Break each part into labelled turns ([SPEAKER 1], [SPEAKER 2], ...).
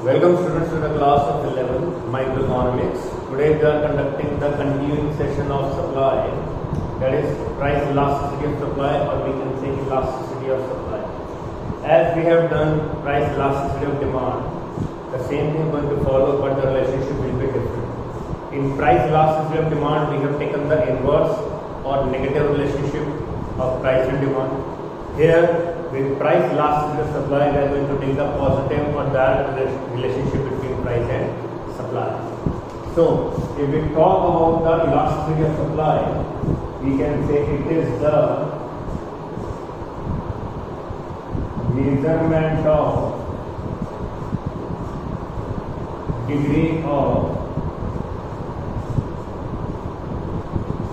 [SPEAKER 1] Welcome students to the class of 11 Microeconomics. Today we are conducting the continuing session of supply, that is price elasticity of supply, or we can say elasticity of supply. As we have done price elasticity of demand, the same thing is going to follow, but the relationship will be different. In price elasticity of demand, we have taken the inverse or negative relationship of price and demand. Here, with price elasticity of supply, we are going to take the positive or direct relationship between price and supply. So, if we talk about the elasticity of supply, we can say it is the measurement of degree of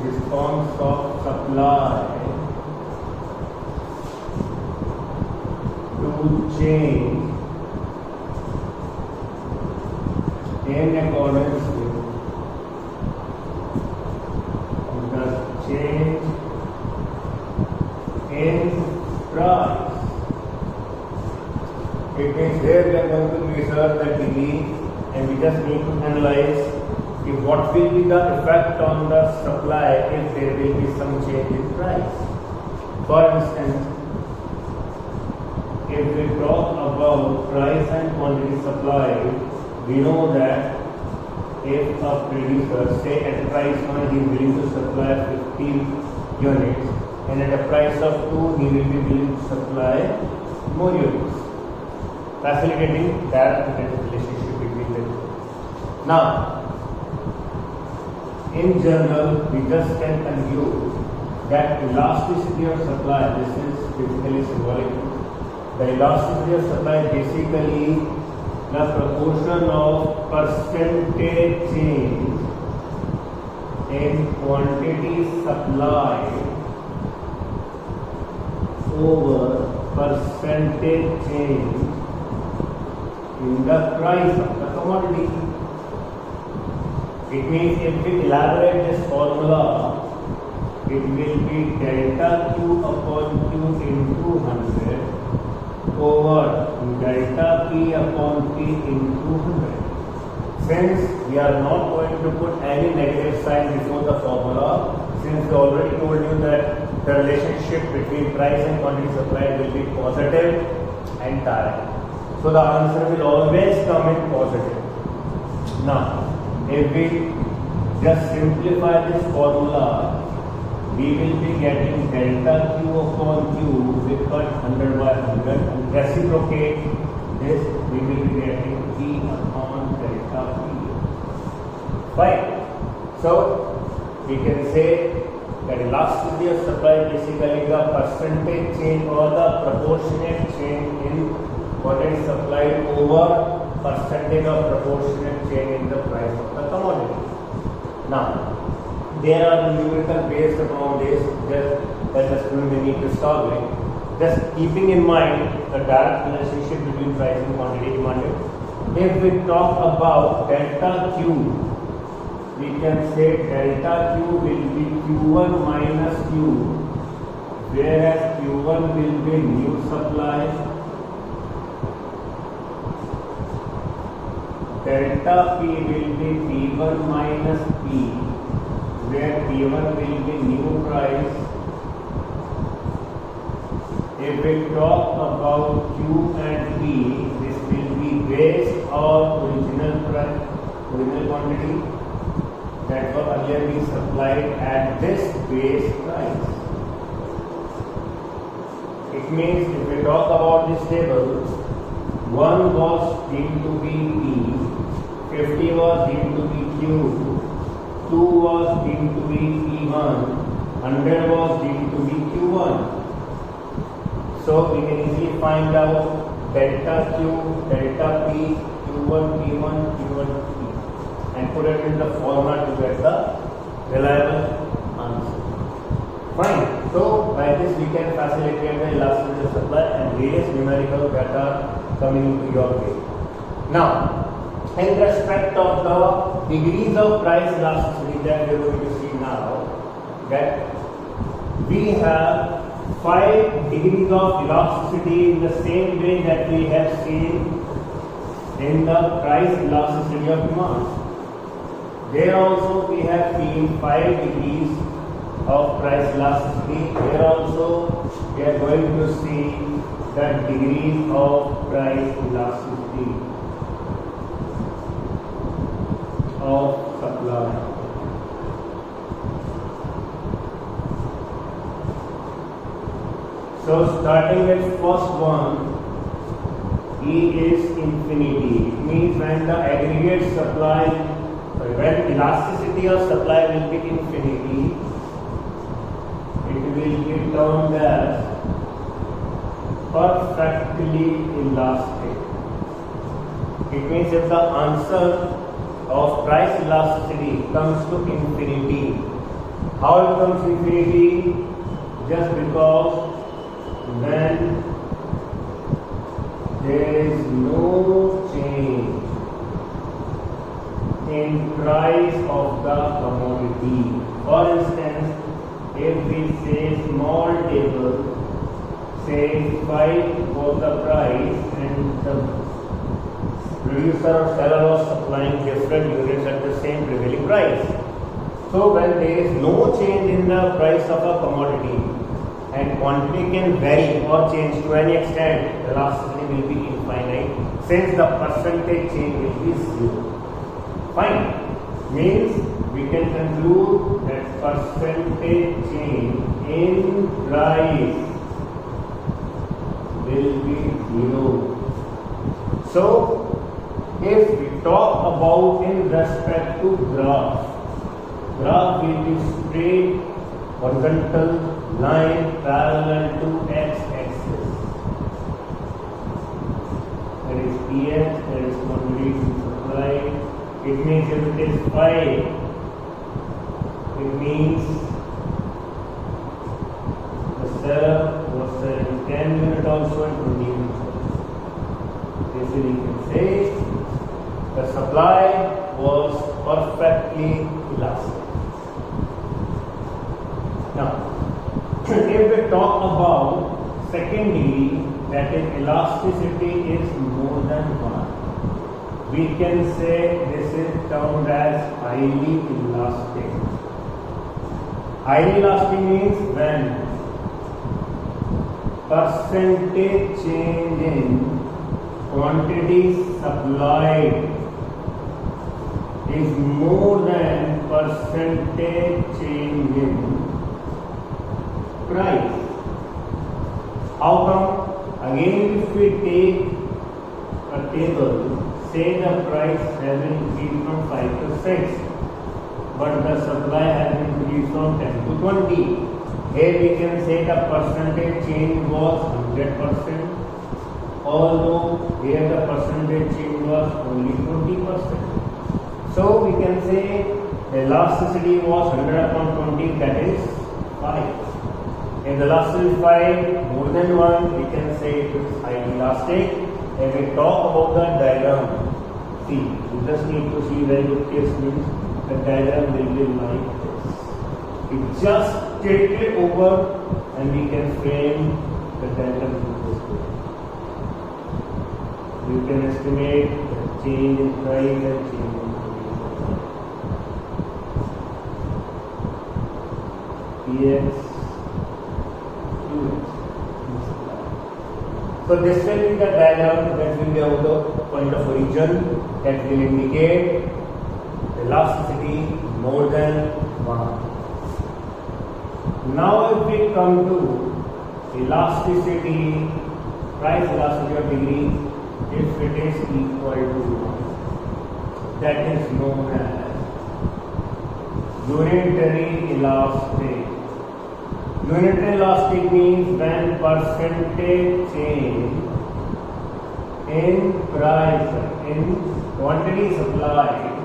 [SPEAKER 1] response of supply to change in accordance with the change in price. It means here we are going to measure the degree, and we just need to analyze if what will be the effect on the supply if there will be some change in price. For instance, if we talk about price and quantity supply, we know that if a producer, say at price 1 he is willing to supply 50 units, and at a price of 2 he will be willing to supply more units, facilitating that relationship between the two. Now, in general, we just can conclude that elasticity of supply, this is basically symbolic. The elasticity of supply basically the proportion of percentage change in quantity supplied over percentage change in the price of the commodity. It means if we elaborate this formula, it will be delta Q upon Q into 100 over delta P upon P into 100. Since we are not going to put any negative sign before the formula, since we already told you that the relationship between price and quantity supplied will be positive and direct. So the answer will always come in positive. Now, if we just simplify this formula, we will be getting delta Q upon Q, we cut 100 by 100 and reciprocate this, we will be getting P upon delta P. Fine. So, we can say that elasticity of supply basically the percentage change or the proportionate change in what is supplied over percentage of proportionate change in the price of the commodity. Now, there are numerical based upon this that the student may need to start with. Just keeping in mind the direct relationship between price and quantity demanded. If we talk about delta Q, we can say delta Q will be Q1 minus Q, whereas Q1 will be new supply, delta P will be P1 minus P, where P1 will be new price. If we talk about Q and P, this will be base or original price, original quantity that were earlier being supplied at this base price. It means if we talk about this table, 1 was deemed to be P, 50 was deemed to be Q, 2 was deemed to be P1, 100 was deemed to be Q1. So we can easily find out delta Q, delta P, Q1, P1, Q1, P, and put it in the format to get the reliable answer. Fine. So by this we can facilitate the elasticity of supply and various numericals that are coming into your way. Now, in respect of the degrees of price elasticity that we are going to see now, that we have 5 degrees of elasticity in the same way that we have seen in the price elasticity of demand. There also we have seen 5 degrees of price elasticity. Here also we are going to see the degrees of price elasticity of supply. So starting with first one, E is infinity. It means when the aggregate supply, when elasticity of supply will be infinity, it will be termed as perfectly elastic. It means if the answer of price elasticity comes to infinity, how it comes infinity? Just because when there is no change in price of the commodity. For instance, if we say small table, say 5 was the price and the producer or seller was supplying different units at the same prevailing price. So when there is no change in the price of a commodity and quantity can vary or change to any extent, the elasticity will be infinite since the percentage change will be 0. Fine. Means we can conclude that percentage change in price will be 0. So if we talk about in respect to graph will be straight horizontal line parallel to x-axis. That is Px, that is quantity to supply. It means if it is 5, it means the seller was selling 10 units also and 20 units also. This is, you can say, the supply was perfectly elastic. Now, if we talk about second degree, that is elasticity is more than 1, we can say this is termed as highly elastic. Highly elastic means when percentage change in quantity supplied is more than percentage change in price. How come? Again, if we take a table, say the price has increased from 5 to 6, but the supply has increased from 10 to 20. Here we can say the percentage change was 100%, although here the percentage change was only 20%. So we can say the elasticity was 100 upon 20, that is 5. If the elasticity is 5, more than 1, we can say it is highly elastic. If we talk about the diagram, see, you just need to see very good case means the diagram will be like this. We just tilt it over and we can frame the diagram in this way. You can estimate the change in price and change in Px, Qx. So this will be the diagram that will be of the point of origin that will indicate elasticity more than 1. Now if we come to elasticity, price elasticity of degree, if it is equal to 1, that is known as unitary elastic. Unitary elastic means when percentage change in price, in quantity supplied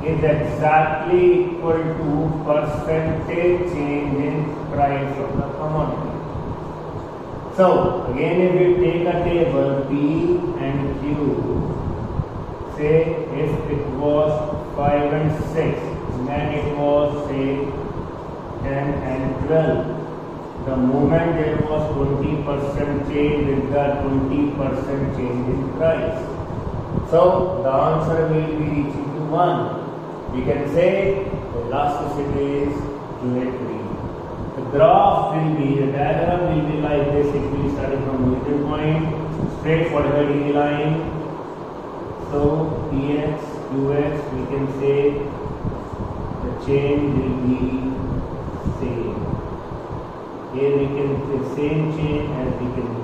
[SPEAKER 1] is exactly equal to percentage change in price of the commodity. So again, if we take a table P and Q, say if it was 5 and 6, then it was say 10 and 12. the moment there was 20% change with the 20% change in price. So the answer will be reaching to 1. We can say the elasticity is unitary. The graph will be, the diagram will be like this. It will be starting from origin point, straight for the DD line. So Px, Qx, we can say the change will be same. Here we can say same change as we can do.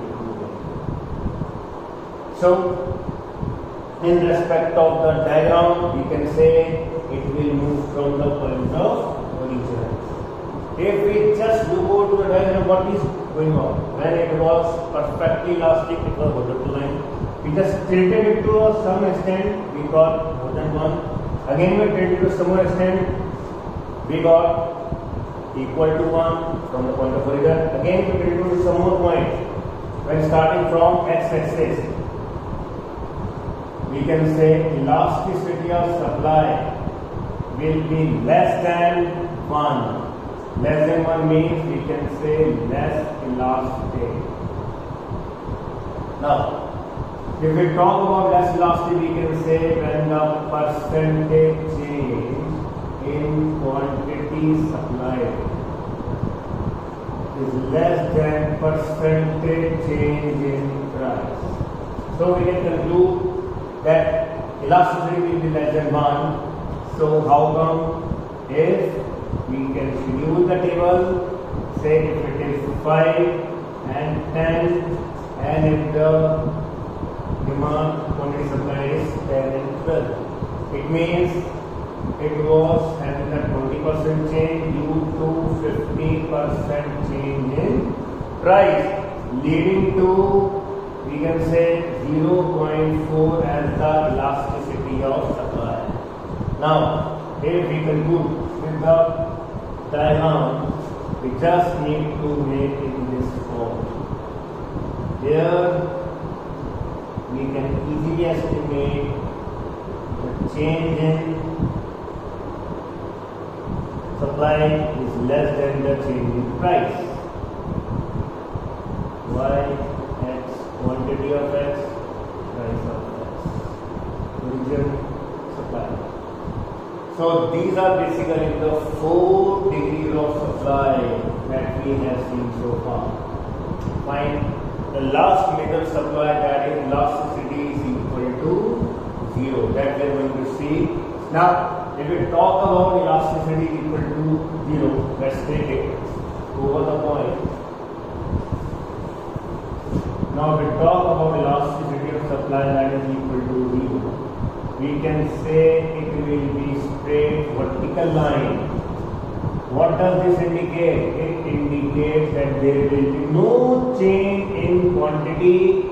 [SPEAKER 1] So in respect of the diagram, we can say it will move from the point of origin. If we just go to the diagram, what is going on? When it was perfectly elastic, it was horizontal line. We just tilted it to some extent, we got more than 1. Again we tilted to some more extent, we got equal to 1 from the point of origin. Again we tilted to some more point. When starting from x-axis, we can say elasticity of supply will be less than 1. Less than 1 means we can say less elastic. Now, if we talk about less elastic, we can say when the percentage change in quantity supplied is less than percentage change in price. So we can conclude that elasticity will be less than 1. So how come? If we can schedule the table, say if it is 5 and 10, and if the demand quantity supply is 10 and 12, it means it was having a 20% change due to 50% change in price, leading to, we can say, 0.4 as the elasticity of supply. Now, if we conclude with the diagram, we just need to make in this form. Here we can easily estimate the change in supply is less than the change in price. Y, x, quantity of x, price of x, origin, supply. So these are basically the 4 degrees of supply that we have seen so far. Fine. The last middle supply, that is elasticity, is equal to 0. That we are going to see. Now, if we talk about elasticity equal to 0, let's take it over the point. Now, if we talk about elasticity of supply, that is equal to 0. We can say it will be straight vertical line. What does this indicate? It indicates that there will be no change in quantity.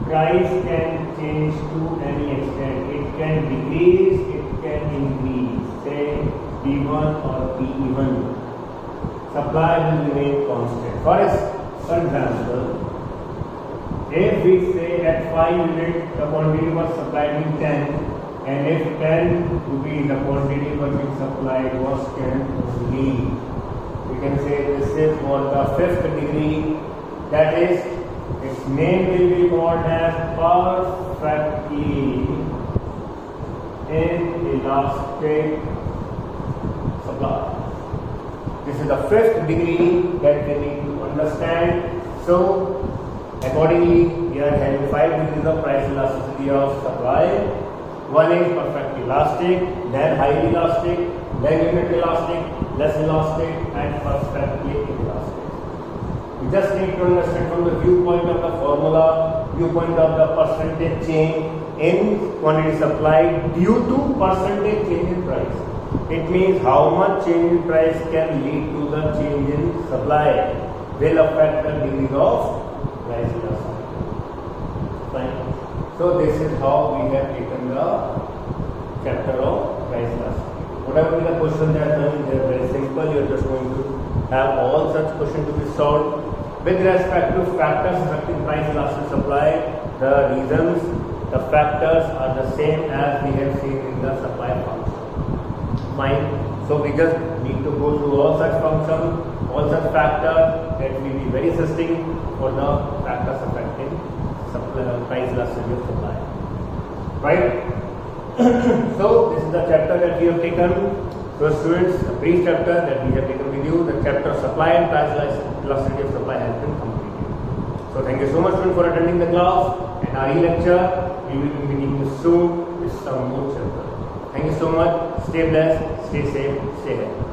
[SPEAKER 1] Price can change to any extent. It can decrease, it can increase. Say P1 or P1. Supply will remain constant. For example, if we say at 5 units the quantity was supplied in 10, and if 10 rupees the quantity was being supplied was 10 only, we can say this is for the 5th degree, that is, its name will be called as perfectly inelastic supply. This is the 5th degree that we need to understand. So accordingly, we are having 5 degrees of price elasticity of supply. One is perfectly elastic, then highly elastic, then unit elastic, less elastic, and perfectly inelastic. We just need to understand from the viewpoint of the formula, viewpoint of the percentage change in quantity supplied due to percentage change in price. It means how much change in price can lead to the change in supply will affect the degrees of price elasticity. Fine. So this is how we have taken the chapter of price elasticity. Whatever the questions that are coming, they are very simple. You are just going to have all such questions to be solved. With respect to factors affecting price elastic supply, the reasons, the factors are the same as we have seen in the supply function. Fine. So we just need to go through all such functions. all such factors that will be very assisting for the factors affecting price elasticity of supply. Right? So this is the chapter that we have taken. So students, a brief chapter that we have taken with you. The chapter supply and price elasticity of supply has been completed. So thank you so much for attending the class, and our e-lecture we will be meeting you soon with some more chapter. Thank you so much. Stay blessed, stay safe, stay healthy.